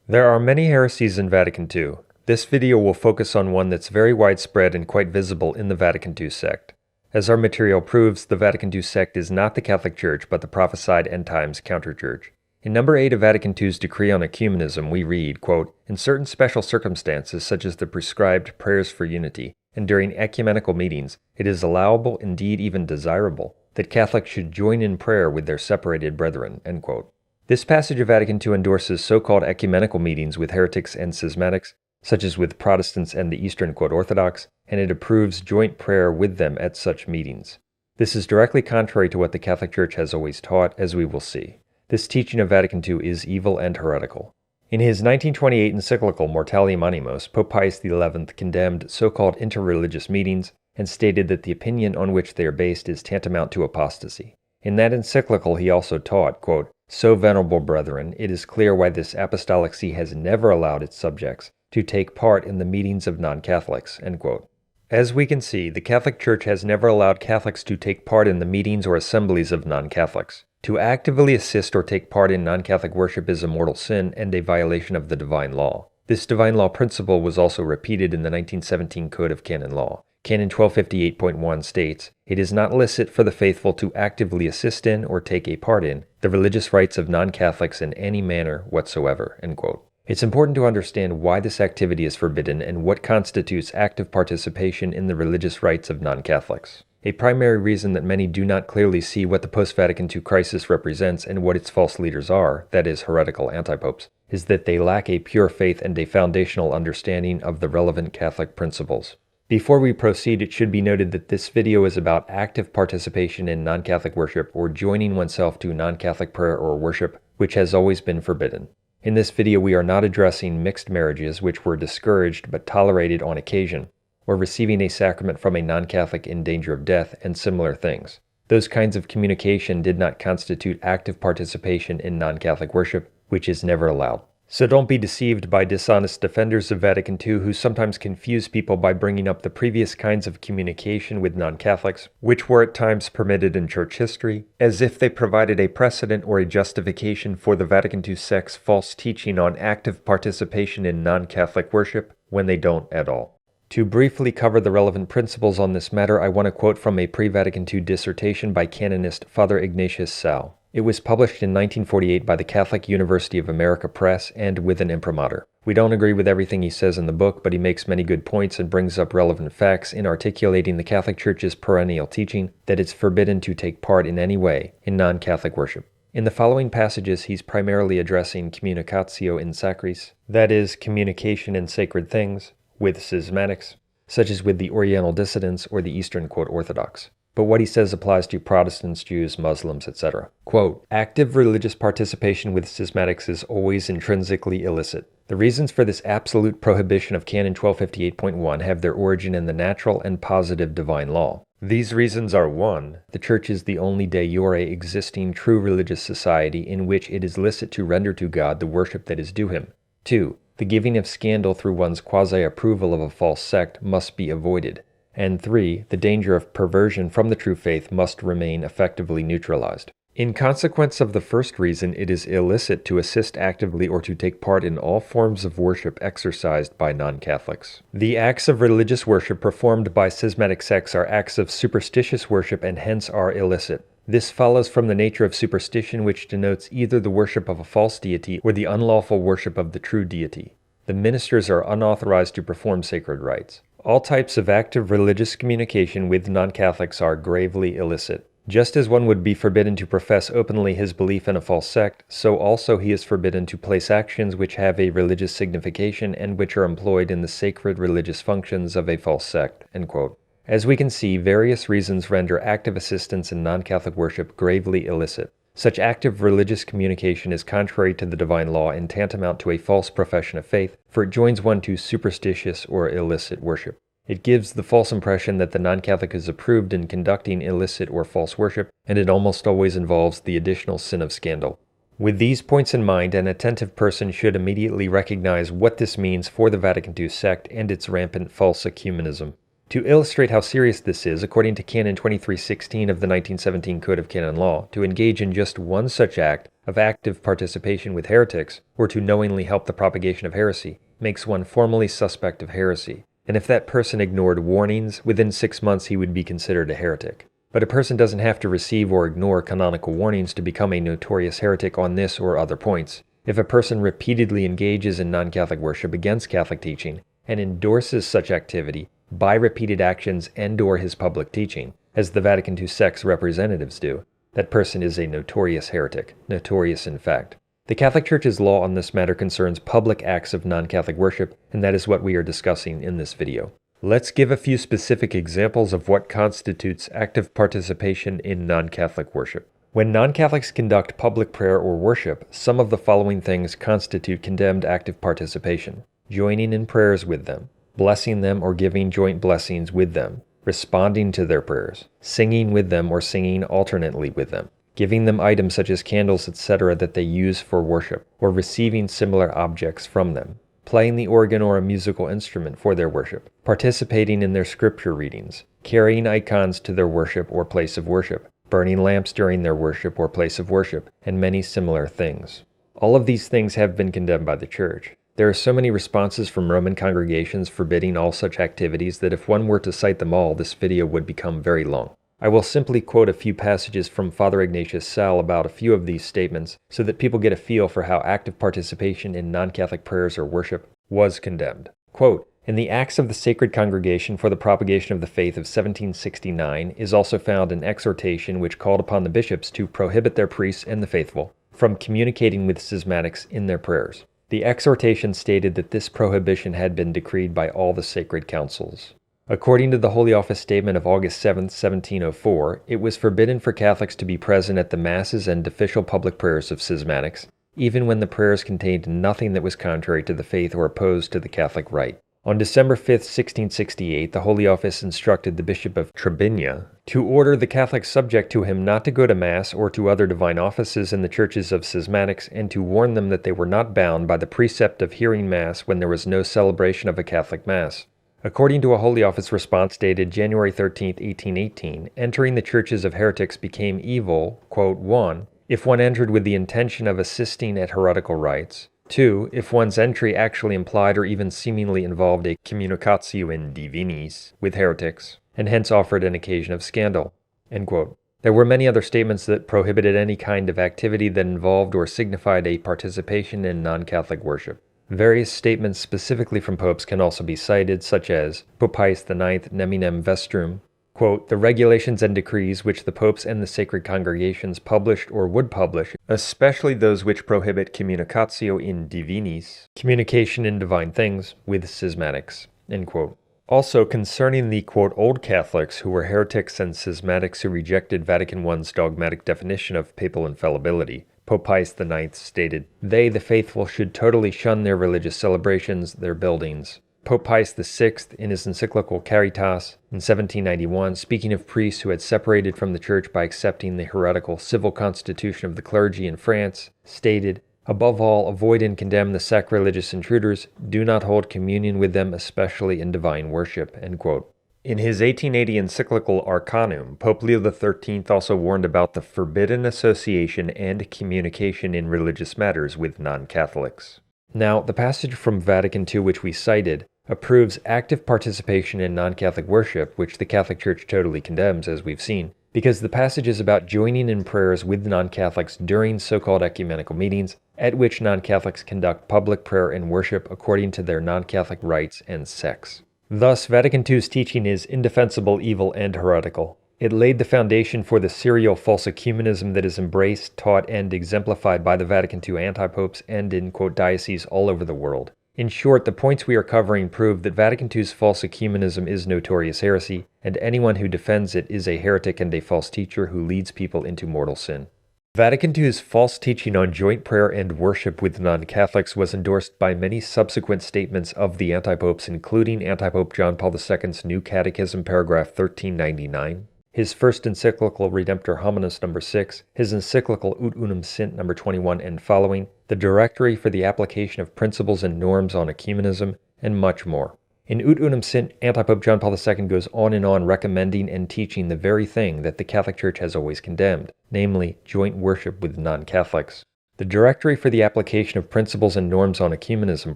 There are many heresies in Vatican II. This video will focus on one that's very widespread and quite visible in the Vatican II sect. As our material proves, the Vatican II sect is not the Catholic Church, but the prophesied end-times counter-church. In number 8 of Vatican II's decree on ecumenism, we read, quote, "In certain special circumstances, such as the prescribed prayers for unity, and during ecumenical meetings, it is allowable, indeed even desirable, that Catholics should join in prayer with their separated brethren," end quote. This passage of Vatican II endorses so-called ecumenical meetings with heretics and schismatics, such as with Protestants and the Eastern Orthodox, and it approves joint prayer with them at such meetings. This is directly contrary to what the Catholic Church has always taught, as we will see. This teaching of Vatican II is evil and heretical. In his 1928 encyclical Mortalium Animos, Pope Pius XI condemned so-called interreligious meetings and stated that the opinion on which they are based is tantamount to apostasy. In that encyclical he also taught, quote, "So, venerable brethren, it is clear why this apostolic see has never allowed its subjects to take part in the meetings of non-Catholics," end quote. As we can see, the Catholic Church has never allowed Catholics to take part in the meetings or assemblies of non-Catholics. To actively assist or take part in non-Catholic worship is a mortal sin and a violation of the divine law. This divine law principle was also repeated in the 1917 Code of Canon Law. Canon 1258.1 states, "It is not licit for the faithful to actively assist in or take a part in the religious rites of non-Catholics in any manner whatsoever," end quote. It's important to understand why this activity is forbidden and what constitutes active participation in the religious rites of non-Catholics. A primary reason that many do not clearly see what the post-Vatican II crisis represents and what its false leaders are, that is, heretical antipopes, is that they lack a pure faith and a foundational understanding of the relevant Catholic principles. Before we proceed, it should be noted that this video is about active participation in non-Catholic worship or joining oneself to non-Catholic prayer or worship, which has always been forbidden. In this video, we are not addressing mixed marriages, which were discouraged but tolerated on occasion, or receiving a sacrament from a non-Catholic in danger of death, and similar things. Those kinds of communication did not constitute active participation in non-Catholic worship, which is never allowed. So don't be deceived by dishonest defenders of Vatican II who sometimes confuse people by bringing up the previous kinds of communication with non-Catholics, which were at times permitted in church history, as if they provided a precedent or a justification for the Vatican II sect's false teaching on active participation in non-Catholic worship, when they don't at all. To briefly cover the relevant principles on this matter, I want to quote from a pre-Vatican II dissertation by canonist Father Ignatius Sal. It was published in 1948 by the Catholic University of America Press and with an imprimatur. We don't agree with everything he says in the book, but he makes many good points and brings up relevant facts in articulating the Catholic Church's perennial teaching that it's forbidden to take part in any way in non-Catholic worship. In the following passages, he's primarily addressing communicatio in sacris, that is, communication in sacred things, with schismatics, such as with the Oriental dissidents or the Eastern Orthodox. But what he says applies to Protestants, Jews, Muslims, etc. Quote, "Active religious participation with schismatics is always intrinsically illicit. The reasons for this absolute prohibition of Canon 1258.1 have their origin in the natural and positive divine law. These reasons are 1. The Church is the only de jure existing true religious society in which it is licit to render to God the worship that is due him. 2. The giving of scandal through one's quasi-approval of a false sect must be avoided. And 3. The danger of perversion from the true faith must remain effectively neutralized. In consequence of the first reason, it is illicit to assist actively or to take part in all forms of worship exercised by non-Catholics. The acts of religious worship performed by schismatic sects are acts of superstitious worship and hence are illicit. This follows from the nature of superstition, which denotes either the worship of a false deity or the unlawful worship of the true deity. The ministers are unauthorized to perform sacred rites. All types of active religious communication with non-Catholics are gravely illicit. Just as one would be forbidden to profess openly his belief in a false sect, so also he is forbidden to place actions which have a religious signification and which are employed in the sacred religious functions of a false sect." End quote. As we can see, various reasons render active assistance in non-Catholic worship gravely illicit. Such active religious communication is contrary to the divine law and tantamount to a false profession of faith, for it joins one to superstitious or illicit worship. It gives the false impression that the non-Catholic is approved in conducting illicit or false worship, and it almost always involves the additional sin of scandal. With these points in mind, an attentive person should immediately recognize what this means for the Vatican II sect and its rampant false ecumenism. To illustrate how serious this is, according to Canon 2316 of the 1917 Code of Canon Law, to engage in just one such act of active participation with heretics, or to knowingly help the propagation of heresy, makes one formally suspect of heresy, and if that person ignored warnings, within 6 months he would be considered a heretic. But a person doesn't have to receive or ignore canonical warnings to become a notorious heretic on this or other points. If a person repeatedly engages in non-Catholic worship against Catholic teaching and endorses such activity by repeated actions and/or his public teaching, as the Vatican II sect's representatives do, that person is a notorious heretic, notorious in fact. The Catholic Church's law on this matter concerns public acts of non-Catholic worship, and that is what we are discussing in this video. Let's give a few specific examples of what constitutes active participation in non-Catholic worship. When non-Catholics conduct public prayer or worship, some of the following things constitute condemned active participation: joining in prayers with them, blessing them or giving joint blessings with them, responding to their prayers, singing with them or singing alternately with them, giving them items such as candles, etc. that they use for worship, or receiving similar objects from them, playing the organ or a musical instrument for their worship, participating in their scripture readings, carrying icons to their worship or place of worship, burning lamps during their worship or place of worship, and many similar things. All of these things have been condemned by the Church. There are so many responses from Roman congregations forbidding all such activities that if one were to cite them all, this video would become very long. I will simply quote a few passages from Father Ignatius Sal about a few of these statements so that people get a feel for how active participation in non-Catholic prayers or worship was condemned. Quote, "In the Acts of the Sacred Congregation for the Propagation of the Faith of 1769 is also found an exhortation which called upon the bishops to prohibit their priests and the faithful from communicating with schismatics in their prayers. The exhortation stated that this prohibition had been decreed by all the sacred councils. According to the Holy Office statement of August 7, 1704, it was forbidden for Catholics to be present at the masses and official public prayers of schismatics, even when the prayers contained nothing that was contrary to the faith or opposed to the Catholic rite. On December 5, 1668, the Holy Office instructed the Bishop of Trebinia to order the Catholics subject to him not to go to Mass or to other divine offices in the churches of schismatics, and to warn them that they were not bound by the precept of hearing Mass when there was no celebration of a Catholic Mass. According to a Holy Office response dated January 13, 1818, entering the churches of heretics became evil, quote, 1. If one entered with the intention of assisting at heretical rites, 2. If one's entry actually implied or even seemingly involved a communicatio in divinis with heretics, and hence offered an occasion of scandal." End quote. There were many other statements that prohibited any kind of activity that involved or signified a participation in non-Catholic worship. Various statements specifically from popes can also be cited, such as Pope Pius IX, Neminem Vestrum, quote, "The regulations and decrees which the popes and the sacred congregations published or would publish, especially those which prohibit communicatio in divinis, communication in divine things, with schismatics." End quote. Also, concerning the, quote, "Old Catholics who were heretics and schismatics who rejected Vatican I's dogmatic definition of papal infallibility, Pope Pius IX stated, "They, the faithful, should totally shun their religious celebrations, their buildings." Pope Pius VI, in his encyclical Caritas in 1791, speaking of priests who had separated from the Church by accepting the heretical civil constitution of the clergy in France, stated, "Above all, avoid and condemn the sacrilegious intruders. Do not hold communion with them, especially in divine worship." End quote. In his 1880 encyclical Arcanum, Pope Leo XIII also warned about the forbidden association and communication in religious matters with non-Catholics. Now, the passage from Vatican II which we cited approves active participation in non-Catholic worship, which the Catholic Church totally condemns, as we've seen, because the passage is about joining in prayers with non-Catholics during so-called ecumenical meetings, at which non-Catholics conduct public prayer and worship according to their non-Catholic rites and sects. Thus, Vatican II's teaching is indefensible, evil, and heretical. It laid the foundation for the serial false ecumenism that is embraced, taught, and exemplified by the Vatican II anti-popes and in, quote, dioceses all over the world. In short, the points we are covering prove that Vatican II's false ecumenism is notorious heresy, and anyone who defends it is a heretic and a false teacher who leads people into mortal sin. Vatican II's false teaching on joint prayer and worship with non-Catholics was endorsed by many subsequent statements of the anti-popes, including anti-pope John Paul II's New Catechism, paragraph 1399, his first encyclical Redemptor Hominis No. 6, his encyclical Ut Unum Sint No. 21 and following, the Directory for the Application of Principles and Norms on Ecumenism, and much more. In Ut Unum Sint, Antipope John Paul II goes on and on recommending and teaching the very thing that the Catholic Church has always condemned, namely joint worship with non-Catholics. The Directory for the Application of Principles and Norms on Ecumenism,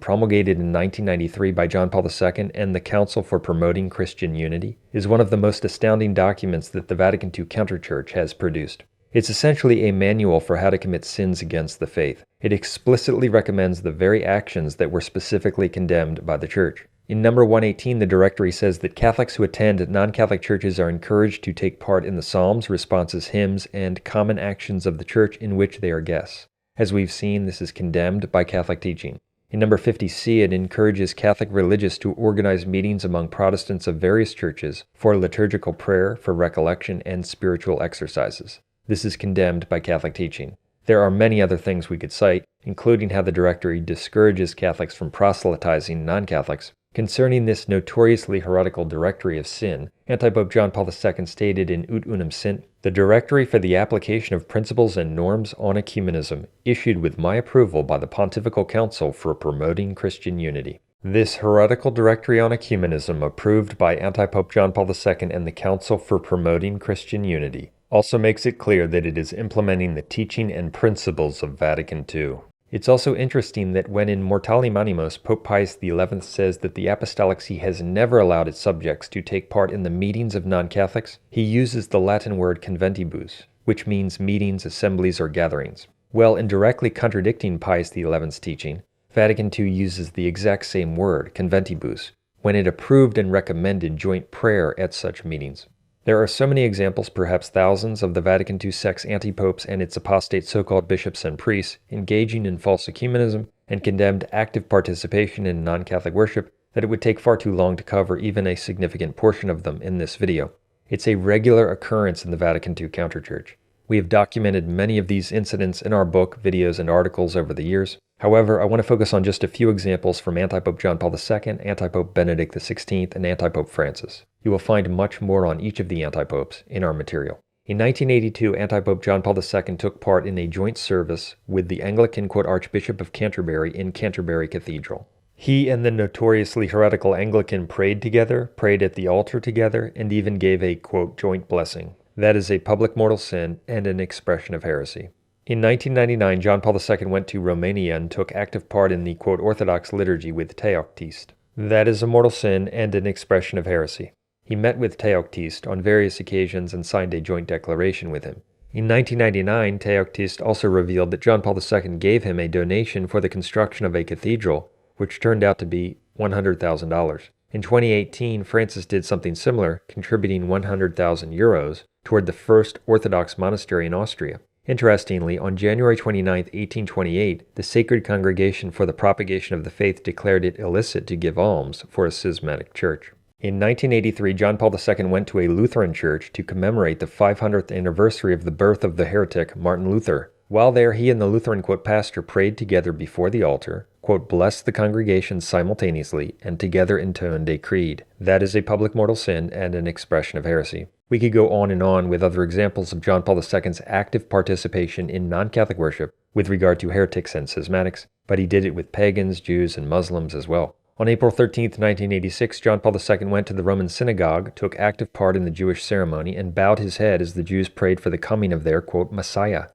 promulgated in 1993 by John Paul II and the Council for Promoting Christian Unity, is one of the most astounding documents that the Vatican II counterchurch has produced. It's essentially a manual for how to commit sins against the faith. It explicitly recommends the very actions that were specifically condemned by the Church. In number 118, the Directory says that Catholics who attend non-Catholic churches are encouraged to take part in the psalms, responses, hymns, and common actions of the Church in which they are guests. As we've seen, this is condemned by Catholic teaching. In number 50C, it encourages Catholic religious to organize meetings among Protestants of various churches for liturgical prayer, for recollection, and spiritual exercises. This is condemned by Catholic teaching. There are many other things we could cite, including how the Directory discourages Catholics from proselytizing non-Catholics. Concerning this notoriously heretical directory of sin, Antipope John Paul II stated in Ut Unum Sint, "The Directory for the Application of Principles and Norms on Ecumenism, issued with my approval by the Pontifical Council for Promoting Christian Unity." This heretical directory on ecumenism, approved by Antipope John Paul II and the Council for Promoting Christian Unity, also makes it clear that it is implementing the teaching and principles of Vatican II. It's also interesting that when in Mortalim Animos, Pope Pius XI says that the Apostolic See has never allowed its subjects to take part in the meetings of non-Catholics, he uses the Latin word conventibus, which means meetings, assemblies, or gatherings. Well, in directly contradicting Pius XI's teaching, Vatican II uses the exact same word, conventibus, when it approved and recommended joint prayer at such meetings. There are so many examples, perhaps thousands, of the Vatican II sect's anti-popes and its apostate so-called bishops and priests engaging in false ecumenism and condemned active participation in non-Catholic worship that it would take far too long to cover even a significant portion of them in this video. It's a regular occurrence in the Vatican II counterchurch. We have documented many of these incidents in our book, videos, and articles over the years. However, I want to focus on just a few examples from Antipope John Paul II, Antipope Benedict XVI, and Antipope Francis. You will find much more on each of the antipopes in our material. In 1982, Antipope John Paul II took part in a joint service with the Anglican Archbishop of Canterbury in Canterbury Cathedral. He and the notoriously heretical Anglican prayed together, prayed at the altar together, and even gave a, joint blessing. That is a public mortal sin and an expression of heresy. In 1999, John Paul II went to Romania and took active part in the, Orthodox liturgy with Teoctist. That is a mortal sin and an expression of heresy. He met with Teoctist on various occasions and signed a joint declaration with him. In 1999, Teoctist also revealed that John Paul II gave him a donation for the construction of a cathedral, which turned out to be $100,000. In 2018, Francis did something similar, contributing 100,000 euros toward the first Orthodox monastery in Austria. Interestingly, on January 29, 1828, the Sacred Congregation for the Propagation of the Faith declared it illicit to give alms for a schismatic church. In 1983, John Paul II went to a Lutheran church to commemorate the 500th anniversary of the birth of the heretic Martin Luther. While there, he and the Lutheran pastor prayed together before the altar, blessed the congregation simultaneously, and together intoned a creed. That is a public mortal sin and an expression of heresy. We could go on and on with other examples of John Paul II's active participation in non-Catholic worship with regard to heretics and schismatics, but he did it with pagans, Jews, and Muslims as well. On April 13, 1986, John Paul II went to the Roman synagogue, took active part in the Jewish ceremony, and bowed his head as the Jews prayed for the coming of their, Messiah.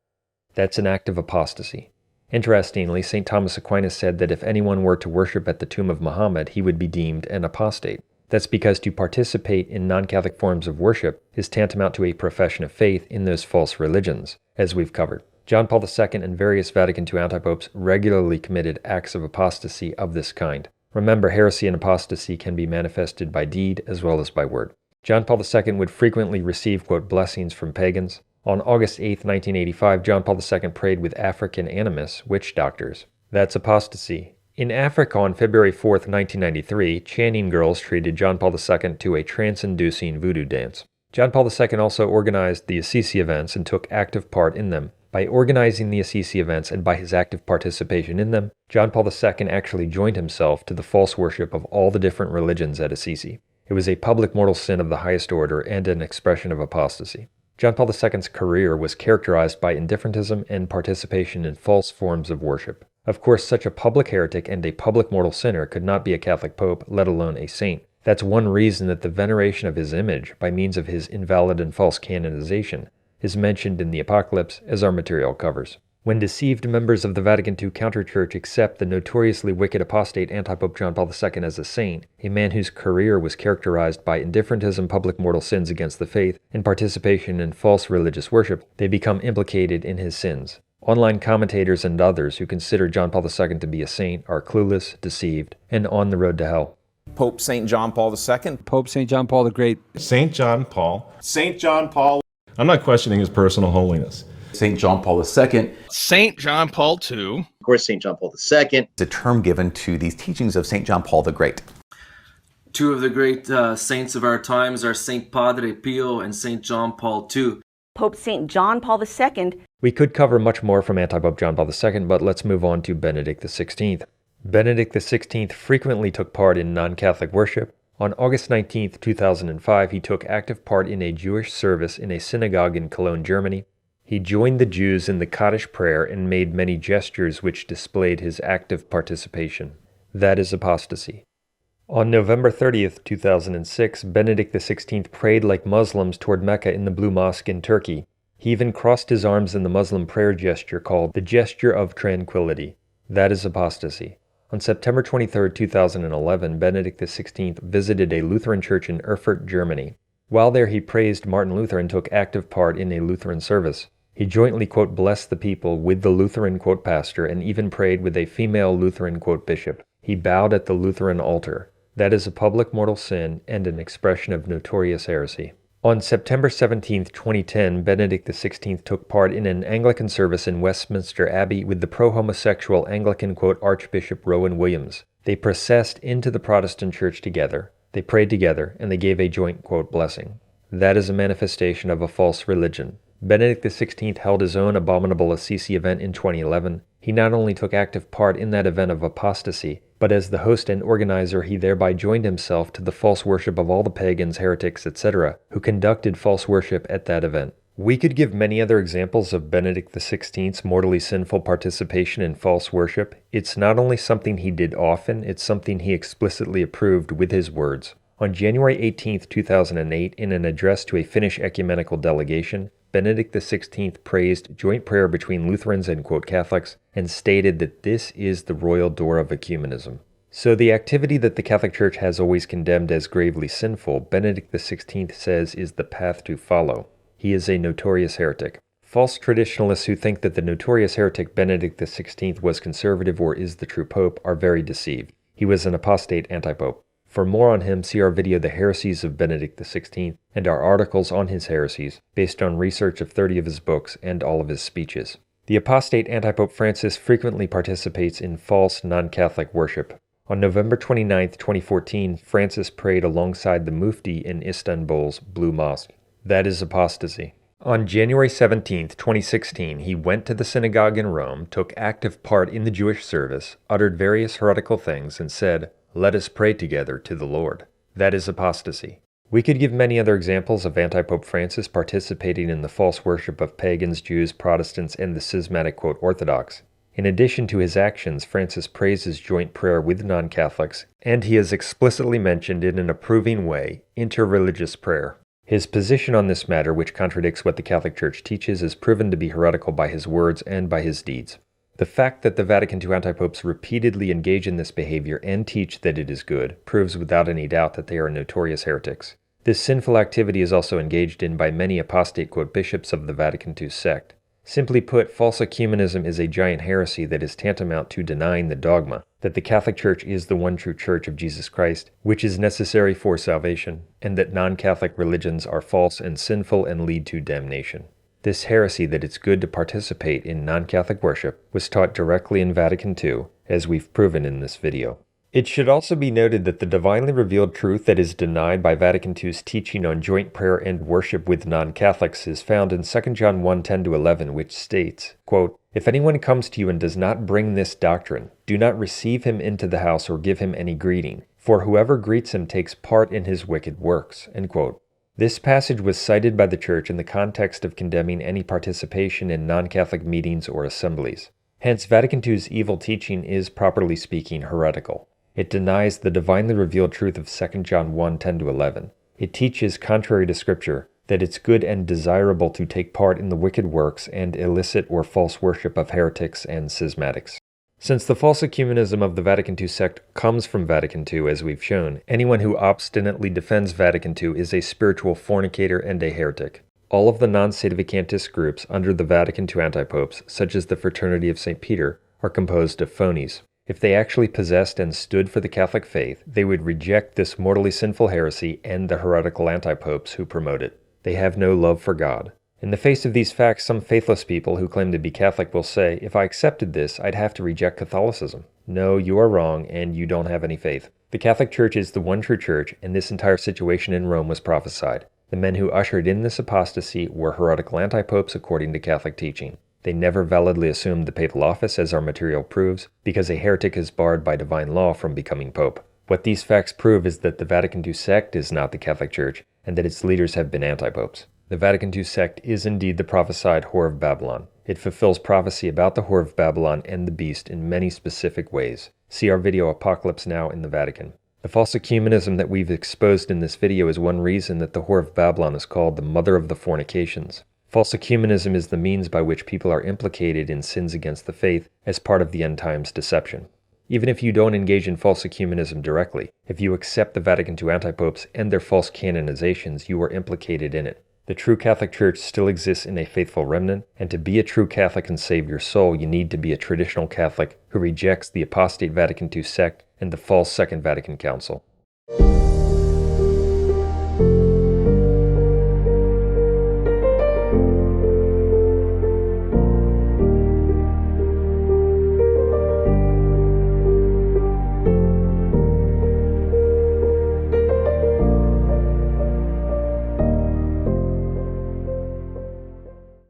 That's an act of apostasy. Interestingly, St. Thomas Aquinas said that if anyone were to worship at the tomb of Muhammad, he would be deemed an apostate. That's because to participate in non-Catholic forms of worship is tantamount to a profession of faith in those false religions, as we've covered. John Paul II and various Vatican II antipopes regularly committed acts of apostasy of this kind. Remember, heresy and apostasy can be manifested by deed as well as by word. John Paul II would frequently receive, blessings from pagans. On August 8, 1985, John Paul II prayed with African animists, witch doctors. That's apostasy. In Africa on February 4, 1993, chanting girls treated John Paul II to a trance-inducing voodoo dance. John Paul II also organized the Assisi events and took active part in them. By organizing the Assisi events and by his active participation in them, John Paul II actually joined himself to the false worship of all the different religions at Assisi. It was a public mortal sin of the highest order and an expression of apostasy. John Paul II's career was characterized by indifferentism and participation in false forms of worship. Of course, such a public heretic and a public mortal sinner could not be a Catholic pope, let alone a saint. That's one reason that the veneration of his image, by means of his invalid and false canonization, is mentioned in the Apocalypse, as our material covers. When deceived members of the Vatican II counterchurch accept the notoriously wicked apostate anti-Pope John Paul II as a saint, a man whose career was characterized by indifferentism, public mortal sins against the faith, and participation in false religious worship, they become implicated in his sins. Online commentators and others who consider John Paul II to be a saint are clueless, deceived, and on the road to hell. Pope St. John Paul II. Pope St. John Paul the Great. St. John Paul. St. John Paul. I'm not questioning his personal holiness. St. John Paul II. St. John Paul II. Of course, St. John Paul II. It's a term given to these teachings of St. John Paul the Great. Two of the great saints of our times are St. Padre Pio and St. John Paul II. Pope St. John Paul II. We could cover much more from anti-Pope John Paul II, but let's move on to Benedict XVI. Benedict XVI frequently took part in non-Catholic worship. On August 19, 2005, he took active part in a Jewish service in a synagogue in Cologne, Germany. He joined the Jews in the Kaddish prayer and made many gestures which displayed his active participation. That is apostasy. On November 30, 2006, Benedict XVI prayed like Muslims toward Mecca in the Blue Mosque in Turkey. He even crossed his arms in the Muslim prayer gesture called the gesture of tranquility. That is apostasy. On September 23, 2011, Benedict XVI visited a Lutheran church in Erfurt, Germany. While there, he praised Martin Luther and took active part in a Lutheran service. He jointly, quote, blessed the people with the Lutheran, quote, pastor and even prayed with a female Lutheran, quote, bishop. He bowed at the Lutheran altar. That is a public mortal sin and an expression of notorious heresy. On September 17, 2010, Benedict XVI took part in an Anglican service in Westminster Abbey with the pro-homosexual Anglican, quote, Archbishop Rowan Williams. They processed into the Protestant church together, they prayed together, and they gave a joint, quote, blessing. That is a manifestation of a false religion. Benedict XVI held his own abominable Assisi event in 2011. He not only took active part in that event of apostasy, but as the host and organizer he thereby joined himself to the false worship of all the pagans, heretics, etc., who conducted false worship at that event. We could give many other examples of Benedict XVI's mortally sinful participation in false worship. It's not only something he did often, it's something he explicitly approved with his words. On January 18, 2008, in an address to a Finnish ecumenical delegation, Benedict XVI praised joint prayer between Lutherans and, quote, Catholics, and stated that this is the royal door of ecumenism. So the activity that the Catholic Church has always condemned as gravely sinful, Benedict XVI says is the path to follow. He is a notorious heretic. False traditionalists who think that the notorious heretic Benedict XVI was conservative or is the true pope are very deceived. He was an apostate anti-pope. For more on him, see our video, The Heresies of Benedict XVI, and our articles on his heresies, based on research of 30 of his books and all of his speeches. The apostate anti-Pope Francis frequently participates in false non-Catholic worship. On November 29, 2014, Francis prayed alongside the Mufti in Istanbul's Blue Mosque. That is apostasy. On January 17, 2016, he went to the synagogue in Rome, took active part in the Jewish service, uttered various heretical things, and said, "Let us pray together to the Lord." That is apostasy. We could give many other examples of anti-Pope Francis participating in the false worship of pagans, Jews, Protestants, and the schismatic, quote, Orthodox. In addition to his actions, Francis praises joint prayer with non-Catholics, and he has explicitly mentioned in an approving way interreligious prayer. His position on this matter, which contradicts what the Catholic Church teaches, is proven to be heretical by his words and by his deeds. The fact that the Vatican II anti-popes repeatedly engage in this behavior and teach that it is good proves without any doubt that they are notorious heretics. This sinful activity is also engaged in by many apostate, quote, bishops of the Vatican II sect. Simply put, false ecumenism is a giant heresy that is tantamount to denying the dogma that the Catholic Church is the one true Church of Jesus Christ, which is necessary for salvation, and that non-Catholic religions are false and sinful and lead to damnation. This heresy that it's good to participate in non-Catholic worship was taught directly in Vatican II, as we've proven in this video. It should also be noted that the divinely revealed truth that is denied by Vatican II's teaching on joint prayer and worship with non-Catholics is found in 2 John 1:10-11, which states, quote, "If anyone comes to you and does not bring this doctrine, do not receive him into the house or give him any greeting, for whoever greets him takes part in his wicked works," end quote. This passage was cited by the Church in the context of condemning any participation in non-Catholic meetings or assemblies. Hence, Vatican II's evil teaching is, properly speaking, heretical. It denies the divinely revealed truth of 2 John 1:10-11. It teaches, contrary to Scripture, that it's good and desirable to take part in the wicked works and illicit or false worship of heretics and schismatics. Since the false ecumenism of the Vatican II sect comes from Vatican II, as we've shown, anyone who obstinately defends Vatican II is a spiritual fornicator and a heretic. All of the non-sedevacantist groups under the Vatican II antipopes, such as the Fraternity of St. Peter, are composed of phonies. If they actually possessed and stood for the Catholic faith, they would reject this mortally sinful heresy and the heretical antipopes who promote it. They have no love for God. In the face of these facts, some faithless people who claim to be Catholic will say, if I accepted this, I'd have to reject Catholicism. No, you are wrong, and you don't have any faith. The Catholic Church is the one true church, and this entire situation in Rome was prophesied. The men who ushered in this apostasy were heretical antipopes according to Catholic teaching. They never validly assumed the papal office, as our material proves, because a heretic is barred by divine law from becoming pope. What these facts prove is that the Vatican II sect is not the Catholic Church, and that its leaders have been antipopes. The Vatican II sect is indeed the prophesied whore of Babylon. It fulfills prophecy about the whore of Babylon and the beast in many specific ways. See our video Apocalypse Now in the Vatican. The false ecumenism that we've exposed in this video is one reason that the whore of Babylon is called the mother of the fornications. False ecumenism is the means by which people are implicated in sins against the faith as part of the end times deception. Even if you don't engage in false ecumenism directly, if you accept the Vatican II antipopes and their false canonizations, you are implicated in it. The true Catholic Church still exists in a faithful remnant, and to be a true Catholic and save your soul, you need to be a traditional Catholic who rejects the apostate Vatican II sect and the false Second Vatican Council.